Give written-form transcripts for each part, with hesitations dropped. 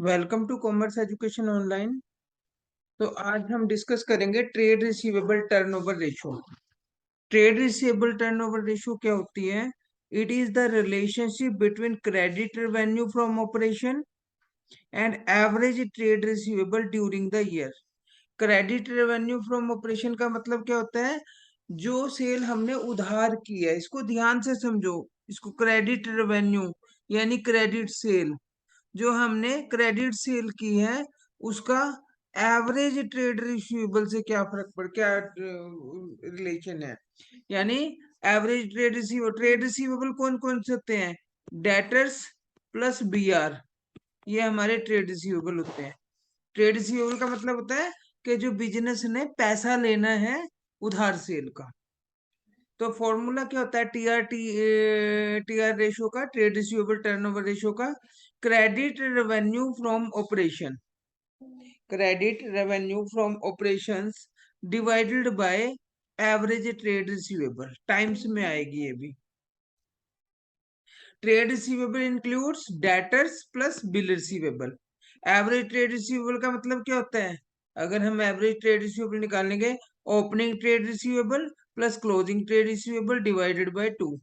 Welcome to commerce education online. तो आज हम डिस्कस करेंगे trade receivable turnover ratio. Trade receivable turnover ratio क्या होती है? It is the relationship between credit revenue from operation and average trade receivable during the year. Credit revenue from operation का मतलब क्या होता है? जो सेल हमने उधार की है, इसको ध्यान से समझो। इसको क्रेडिट रेवेन्यू यानी क्रेडिट सेल, जो हमने क्रेडिट सेल की है, उसका एवरेज ट्रेड रिसीवेबल से क्या रिलेशन है। यानी एवरेज ट्रेड रिसीवेबल कौन कौन से होते हैं? डेटर्स प्लस बीआर, ये हमारे ट्रेड रिसीवेबल होते हैं। ट्रेड रिसीवेबल का मतलब होता है कि जो बिजनेस ने पैसा लेना है उधार सेल का। तो फॉर्मूला क्या होता है टीआर रेशो का, ट्रेड रिसीवेबल टर्नओवर रेशो का? Credit revenue from operation, credit revenue from operations divided by average trade receivable, times में आएगी ये भी। Trade receivable includes debtors plus bill receivable. Average trade receivable का मतलब क्या होता है? अगर हम एवरेज ट्रेड रिसीवेबल निकालेंगे, opening trade receivable plus closing trade receivable divided by 2,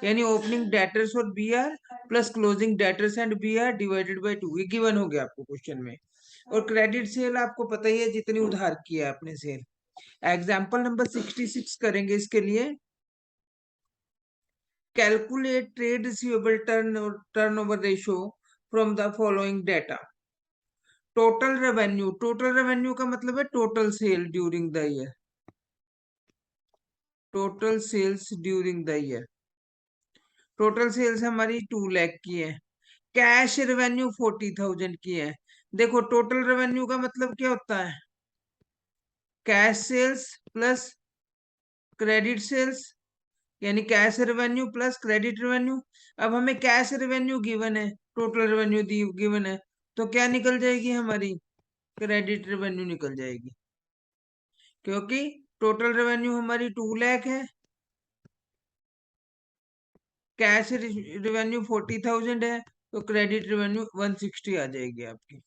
यानी ओपनिंग डेटर्स और BR plus closing debtors and B R divided by 2, ये गिवन हो गया आपको क्वेश्चन में। और क्रेडिट सेल आपको पता ही है, जितनी उधार किया है आपने सेल। एग्जाम्पल नंबर 66 करेंगे इसके लिए। Calculate trade receivable turnover ratio from the following data. Total revenue का मतलब है total sale during the year, total sales during the year. Total sales हमारी 2 लाख की है। कैश रेवेन्यू 40,000 की है। देखो, टोटल रेवेन्यू का मतलब क्या होता है? Cash sales plus credit sales, यानी cash revenue plus credit revenue. अब हमें कैश रेवेन्यू गिवन है, टोटल रेवेन्यू दी गिवन है, तो क्या निकल जाएगी हमारी? क्रेडिट रेवेन्यू निकल जाएगी, क्योंकि टोटल रेवेन्यू हमारी 2 लाख है, कैश रेवेन्यू 40,000 है, तो क्रेडिट रेवेन्यू 160 आ जाएगी आपकी।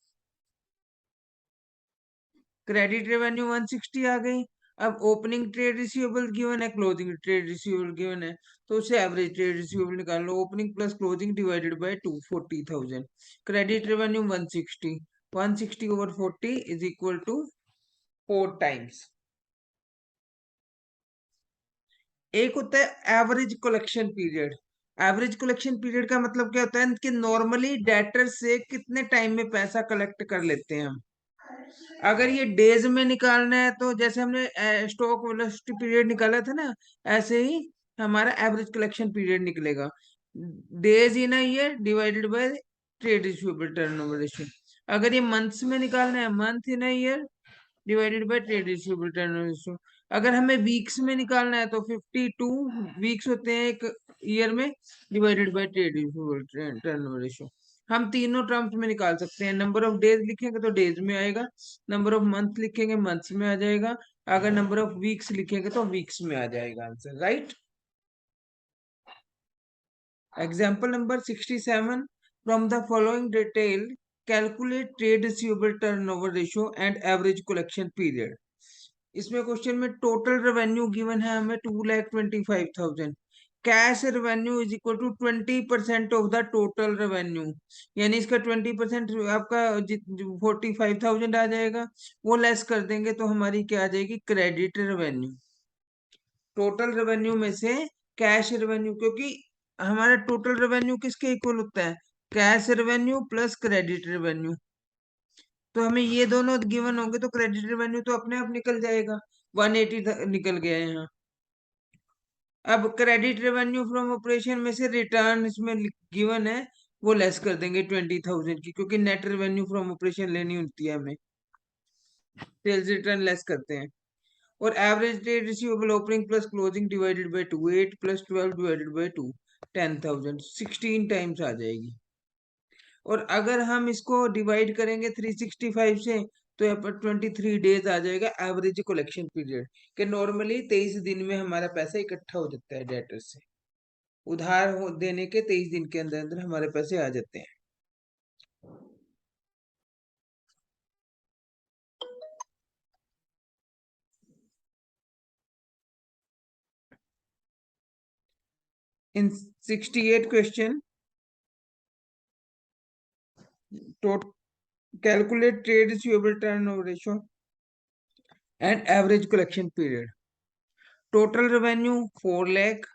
क्रेडिट रेवेन्यू 160 आ गई। अब ओपनिंग ट्रेड रिसीवेबल गिवन है, क्लोजिंग ट्रेड रिसीवेबल गिवन है, तो उसे एवरेज ट्रेड रिसीवेबल निकाल लो। Opening plus closing divided by 2, 40,000। Credit revenue 160, 160 over 40 is equal to 4 times. एक होता है average collection period. Average collection period का मतलब क्या होता है कि नॉर्मली डेटर से कितने टाइम में पैसा कलेक्ट कर लेते हैं हम। अगर ये डेज में निकालना है, तो जैसे हमने स्टॉक वेलोसिटी पीरियड निकाला था ना, ऐसे ही हमारा एवरेज कलेक्शन पीरियड निकलेगा। Days in a year divided by trade receivable turnover ratio. अगर ये मंथ्स में निकालना है, month in a year divided by trade receivable turnover ratio. अगर हमें वीक्स में निकालना है, तो 52 वीक्स होते हैं एक ईयर में, divided by trade receivable turnover ratio. हम तीनों टर्म्स में निकाल सकते हैं। नंबर ऑफ डेज लिखेंगे तो डेज में आएगा, नंबर ऑफ मंथ लिखेंगे मंथ्स में आ जाएगा, अगर नंबर ऑफ वीक्स लिखेंगे तो वीक्स में आ जाएगा answer, right. Example number 67, from the following detail calculate trade receivable turnover ratio and average collection period. इसमें क्वेश्चन में टोटल रेवेन्यू गिवन है हमें 2,25,000। Cash revenue is equal to 20% of the total revenue, यानी इसका 20% आपका 45,000 आ जाएगा। वो लेस कर देंगे तो हमारी क्या आ जाएगी? Credit revenue. टोटल रेवेन्यू में से कैश रेवेन्यू, क्योंकि हमारा टोटल रेवेन्यू किसके इक्वल होता है? Cash revenue plus credit revenue. तो हमें ये दोनों गिवन होंगे तो क्रेडिट रेवेन्यू तो अपने आप निकल जाएगा, 180 निकल गया है यहाँ। अब क्रेडिट रेवेन्यू फ्रॉम ऑपरेशन में से रिटर्न इसमें गिवन है, वो लेस कर देंगे 20,000 की, क्योंकि नेट रेवेन्यू फ्रॉम ऑपरेशन लेनी होती है हमें, सेल्स रिटर्न लेस करते हैं। और average trade receivable opening plus closing divided by 2, 8 plus 12 divided by 2, 10,000, 16 times आ जाएगी। और अगर हम इसको डिवाइड करेंगे 365 से, तो यहाँ पर 23 डेज आ जाएगा एवरेज कलेक्शन पीरियड, कि नॉर्मली 23 दिन में हमारा पैसा इकट्ठा हो जाता है डेटर से। देने के 23 दिन के अंदर अंदर हमारे पैसे आ जाते हैं। In 68 question, calculate trade receivable turnover ratio and average collection period. Total revenue 4 lakh.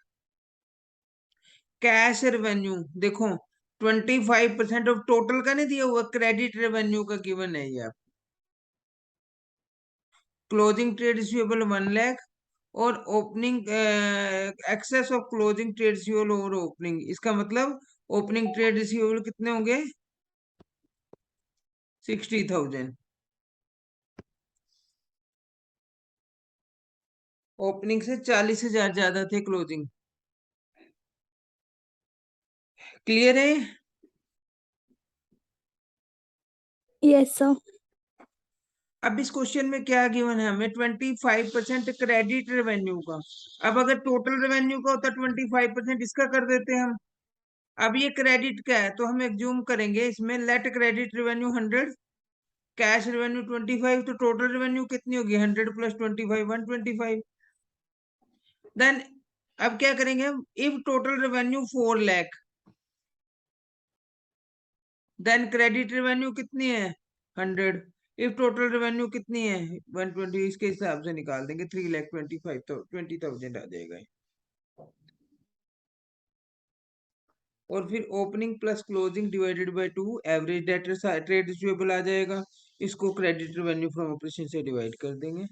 Cash revenue देखो 25% ऑफ टोटल का नहीं दिया हुआ, क्रेडिट रेवेन्यू का गिवन है ये। क्लोजिंग ट्रेड रिसीवेबल 1 लाख और opening excess of closing trade receivable और ओपनिंग, इसका मतलब ओपनिंग ट्रेड रिसीवेबल कितने होंगे 60,000। ओपनिंग से 40,000 ज्यादा थे क्लोजिंग। क्लियर है? Yes sir. अब इस क्वेश्चन में क्या गिवन है हमें 25% क्रेडिट रेवेन्यू का। अब अगर टोटल रेवेन्यू का होता 25% इसका कर देते हम। अब ये क्रेडिट का है तो हम एज्यूम करेंगे इसमें let credit revenue 100, cash revenue 25, तो टोटल रेवेन्यू कितनी होगी 100 प्लस 25 125। देन अब क्या करेंगे हम, if total revenue 4 lakh then credit revenue कितनी है 100। इफ टोटल रेवेन्यू कितनी है 120, इसके हिसाब से निकाल देंगे 3,25,000 तो 20,000 आ जाएगा। और फिर opening plus closing divided by 2 average debtor trade receivable आ जाएगा। इसको क्रेडिट रेवेन्यू फ्रॉम ऑपरेशन से डिवाइड कर देंगे।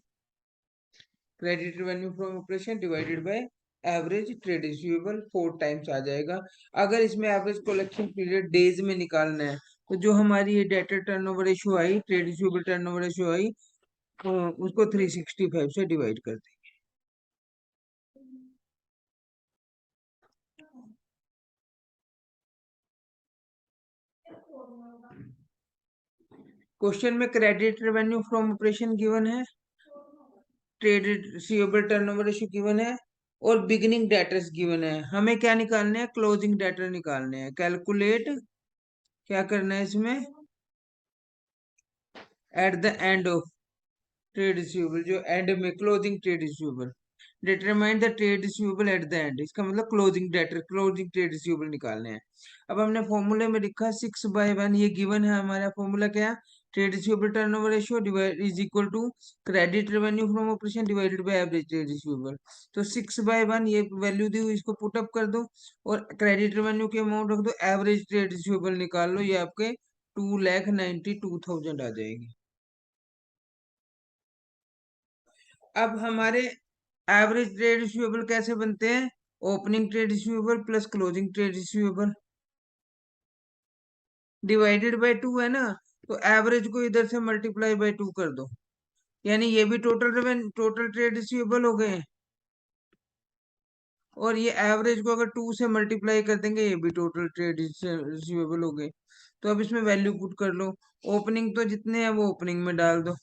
Credit revenue from operation divided by average trade receivable 4 times आ जाएगा। अगर इसमें एवरेज कलेक्शन पीरियड डेज में निकालना है तो जो हमारी ये डेटर टर्नओवर रेशियो आई, ट्रेड रिसीवेबल टर्नओवर रेशियो आई, उसको 365 से डिवाइड कर देंगे। क्वेश्चन में credit revenue from operation given है, trade receivable turnover ratio given है और बिगिनिंग डेटर्स गिवन है। हमें क्या निकालने हैं, क्लोजिंग डेटर निकालने हैं। कैलकुलेट क्या करना है इसमें, at the end of trade receivable, जो एंड में closing trade receivable, determine the trade receivable at the end, इसका मतलब closing debtor closing trade receivable निकालने हैं। अब हमने फॉर्मूले में लिखा 6/1, ये गिवन है हमारा फॉर्मूला क्या, trade receivable turnover ratio divide is equal to credit revenue from operation divided by average trade receivable. तो 6/1 ये वैल्यू दी हुई, इसको पुट अप कर दो और क्रेडिट रेवेन्यू के अमाउंट रख दो, एवरेज ट्रेड रिसीवेबल निकाल लो, ये आपके 2,92,000 आ जाएगी। अब हमारे एवरेज ट्रेड रिसीवेबल कैसे बनते हैं, opening trade receivable plus closing trade receivable divided by 2 है ना, तो एवरेज को इधर से मल्टीप्लाई बाय 2 कर दो, यानी ये भी टोटल ट्रेड रिसीवेबल हो गए। और ये एवरेज को अगर 2 से मल्टीप्लाई कर देंगे, ये भी टोटल ट्रेड रिसीवेबल हो गए। तो अब इसमें वैल्यू पुट कर लो, ओपनिंग तो जितने हैं वो ओपनिंग में डाल दो,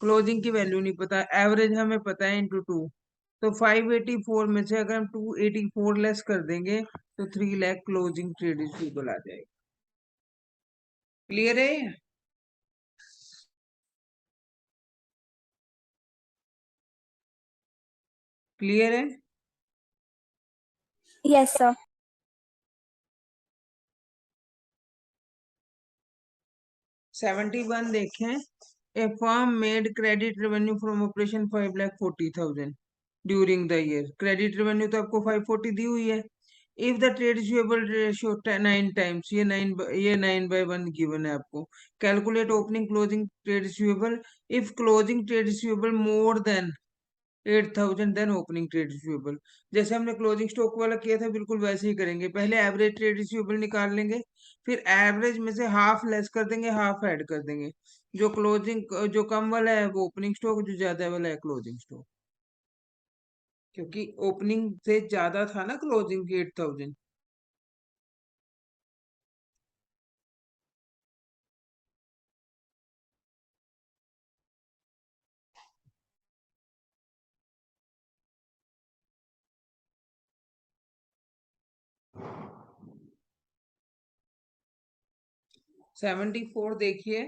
क्लोजिंग की वैल्यू नहीं पता, एवरेज हमें पता है इंटू 2। तो 584 में से अगर हम 284 लेस कर देंगे तो 3 लाख क्लोजिंग ट्रेड रिसीवेबल आ जाएगा। क्लियर है? क्लियर है? Yes sir. 71 देखें, a firm made credit revenue from operation 5,40,000 during the year. Credit revenue तो आपको 540 दी हुई है। If the trade receivable ratio 9 times, ये 9/1 गिवन है आपको। Calculate opening closing trade receivable, if closing trade receivable more than 8,000 then opening trade receivable. जैसे हमने क्लोजिंग स्टॉक वाला किया था बिल्कुल वैसे ही करेंगे, पहले एवरेज ट्रेड रिसीवेबल निकाल लेंगे, फिर एवरेज में से हाफ लेस कर देंगे, हाफ ऐड कर देंगे। जो कम वाला है वो ओपनिंग स्टॉक, जो ज्यादा वाला है क्लोजिंग स्टॉक, क्योंकि ओपनिंग से ज्यादा था ना क्लोजिंग की 8,000। 74 देखिए,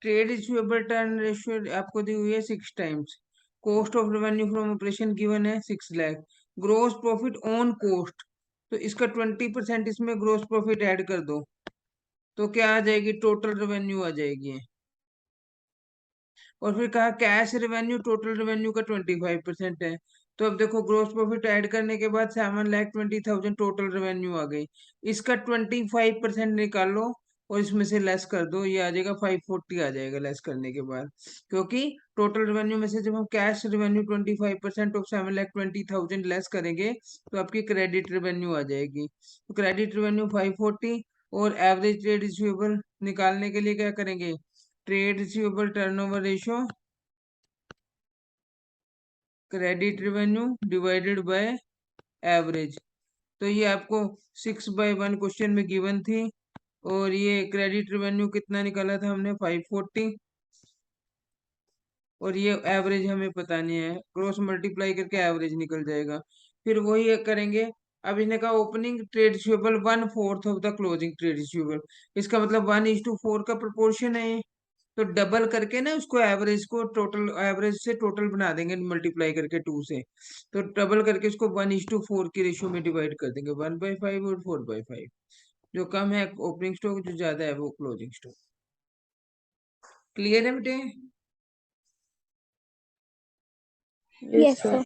ट्रेड रिसीवेबल टर्न रेशियो आपको दी हुई है 6 times, cost of revenue from operation given है 6 lakh, gross profit on cost, तो इसका 20% इसमें ग्रोस प्रॉफिट ऐड कर दो, तो क्या आ जाएगी, टोटल रेवेन्यू आ जाएगी। और फिर कहा कैश रेवेन्यू टोटल रेवेन्यू का 25% है, तो अब देखो ग्रोस प्रॉफिट ऐड करने के बाद 7,20,000 टोटल रेवेन्यू आ गई, इसका 25% निकाल लो और इसमें से लेस कर दो, ये आ जाएगा 540 आ जाएगा लेस करने के बाद, क्योंकि टोटल रेवेन्यू में से जब हम कैश रेवेन्यू 25% ऑफ 7,20,000 लेस करेंगे तो आपकी क्रेडिट रेवेन्यू आ जाएगी, तो क्रेडिट रेवेन्यू 540। और एवरेज ट्रेड रिसीवेबल निकालने के लिए क्या करेंगे, trade receivable turnover ratio credit revenue divided by average, तो ये आपको 6/1 क्वेश्चन में गिवन थी। और ये क्रेडिट रेवेन्यू कितना निकाला था हमने, 540, और ये एवरेज हमें पता नहीं है, क्रॉस मल्टीप्लाई करके एवरेज निकल जाएगा। फिर वही करेंगे, अब इन्हें कहा opening trade receivable 1/4 of the closing trade receivable, इसका मतलब 1:4 का प्रोपोर्शन है ये। तो डबल करके ना उसको एवरेज को टोटल एवरेज से टोटल बना देंगे मल्टीप्लाई करके 2 से, तो डबल करके उसको 1:4 की रेशियो में डिवाइड कर देंगे, 1/5 और 4/5, जो कम है ओपनिंग स्टॉक, जो ज्यादा है वो क्लोजिंग स्टॉक। क्लियर है बेटे? Yes, sir.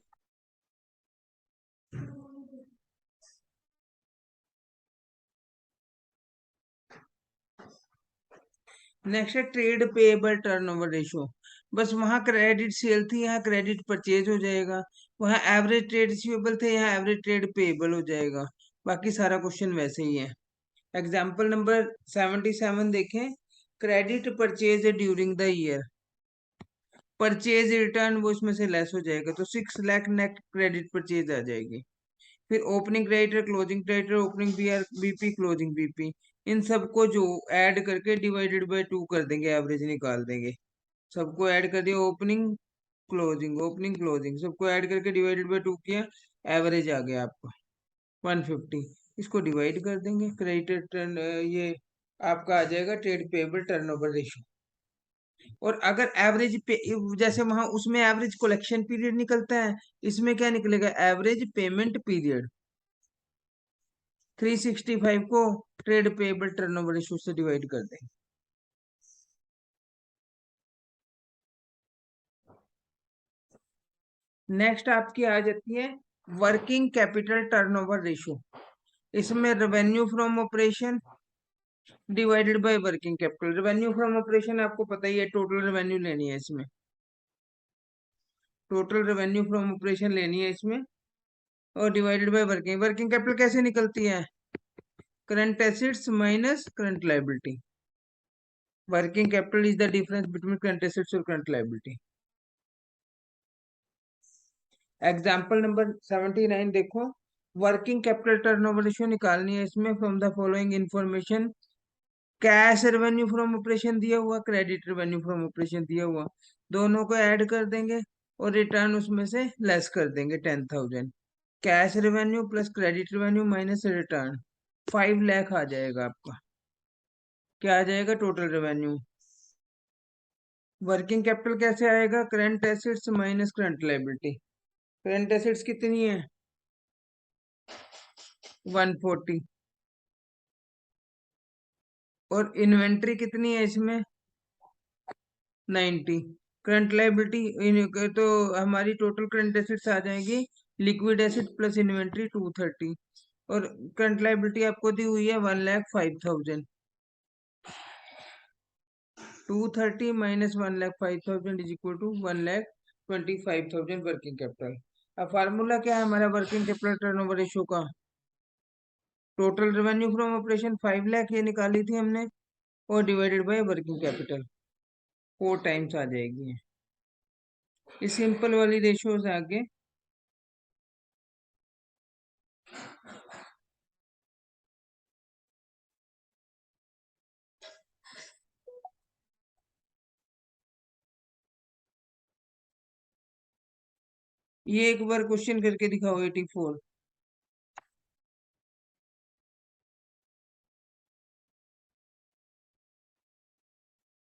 नेक्स्ट है ट्रेड पेएबल टर्नओवर रेशियो, बस वहां क्रेडिट सेल थी, यहाँ क्रेडिट परचेज हो जाएगा, वहां एवरेज ट्रेड रिसीवेबल थे, यहाँ एवरेज ट्रेड पेएबल हो जाएगा, बाकी सारा क्वेश्चन वैसे ही है। एग्जाम्पल नंबर 77 देखें, credit purchase during the year, purchase return वो इसमें से लेस हो जाएगा, तो 6 लाख नेट क्रेडिट परचेज आ जाएगी। फिर opening creditor, closing creditor, opening BP, closing BP, इन सबको जो ऐड करके डिवाइडेड बाय 2 कर देंगे, एवरेज निकाल देंगे। सबको ऐड कर दिया, ओपनिंग क्लोजिंग सबको ऐड करके डिवाइडेड बाय 2 किया, एवरेज आ गया आपका 150। इसको डिवाइड कर देंगे, क्रेडिट टर्न ये आपका आ जाएगा ट्रेड पेएबल टर्नओवर रेशियो। और अगर एवरेज पे जैसे वहां उसमें एवरेज कलेक्शन पीरियड निकलता है, इसमें क्या निकलेगा, एवरेज पेमेंट पीरियड। 365 को ट्रेड पेएबल टर्नओवर रेशियो से डिवाइड कर देंगे। नेक्स्ट आपकी आ जाती है वर्किंग कैपिटल टर्नओवर रेशियो, इसमें revenue from operation divided by working capital, revenue from operation आपको पता ही है, टोटल रेवेन्यू लेनी है इसमें, टोटल रेवेन्यू फ्रॉम ऑपरेशन लेनी है इसमें, और divided by working, working capital कैसे निकलती है, current assets minus current liability, working capital is the difference between current assets और करंट लायबिलिटी। एग्जाम्पल नंबर 79 देखो, वर्किंग कैपिटल टर्नओवर रेशियो निकालनी है इसमें from the following information, cash revenue from operation दिया हुआ, क्रेडिट रेवेन्यू फ्रॉम ऑपरेशन दिया हुआ, दोनों को ऐड कर देंगे और रिटर्न उसमें से लेस कर देंगे 10,000, cash revenue plus credit revenue minus return 5 lakh आ जाएगा आपका, क्या आ जाएगा, टोटल रेवेन्यू। वर्किंग कैपिटल कैसे आएगा, current assets minus current liability, current assets कितनी है, 140, और इन्वेंट्री कितनी है इसमें, 90, करंट लायबिलिटी तो हमारी टोटल करंट एसेट्स आ जाएगी, लिक्विड एसेट प्लस इन्वेंट्री 230, और करंट लायबिलिटी आपको दी हुई है 1,05,000, 230 minus 1,05,000 is equal to 1,25,000 working capital. अब फार्मूला क्या है हमारा वर्किंग कैपिटल टर्नओवर रेशियो का, total revenue from operation 5 lakh ये निकाली थी हमने, और divided by working capital 4 times आ जाएगी, इस सिंपल वाली रेशियो से आगे ये एक बार क्वेश्चन करके दिखाओ 84।